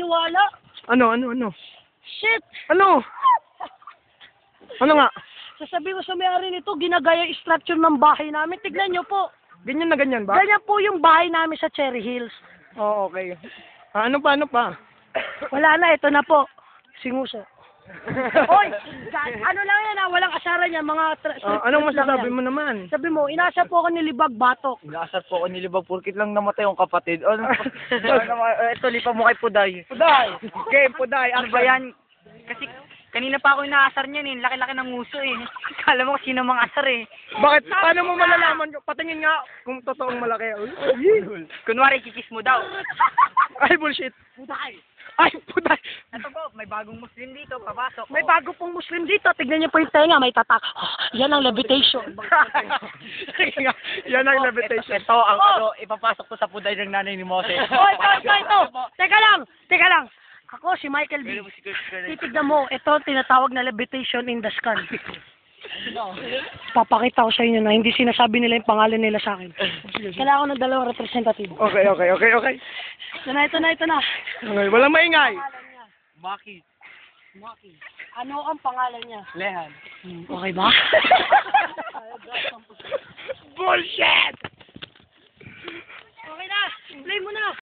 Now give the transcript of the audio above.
maniniwala. Ano? Shit! Ano? Ano nga? Sasabihin ko sa may-ari nito, ginagaya yung structure ng bahay namin. Tignan nyo po. Ganyan na ganyan ba? Ganyan po yung bahay namin sa Cherry Hills. Oo, okay. Ano pa? Wala na, ito na po. Singuso. Hoy! Ano lang yan walang asara niya, mga... Anong masasabi mo naman? Sabi mo, inasa po ako ni Libag Batok. Inaasar po ako ni Libag Purkit lang namatay yung kapatid. Ito, lipa mo kay Puday. Puday. Ano ba yan? Kasi kanina pa ako inaasar niyan eh. Laki-laki ng nguso eh. Kala mo kung sino mang asar eh. Bakit? Paano mo malalaman? Patingin nga kung totoong malaki. Kunwari, kikis mo daw. Ay, bullshit. Puday! Ay, puday. Ito po, may bagong Muslim dito, papasok. May bago pong Muslim dito. Tignan niyo po yung tenga, may tatak. Yan ang levitation. Yan ang levitation. Ito, ang ano, ipapasok ko sa Puday ng nanay ni Moses. Ito. Teka lang. Ako, si Michael B. Titignan mo, ito tinatawag na levitation in the sky. Papakita ko sa inyo na hindi sinasabi nila yung pangalan nila sa akin. Kailangan ko ng dalawang representative. Okay. Ito na. Okay, walang maingay. Maki. Ano ang pangalan niya? Lehan. Okay ba? Bullshit! Okay na, play mo na.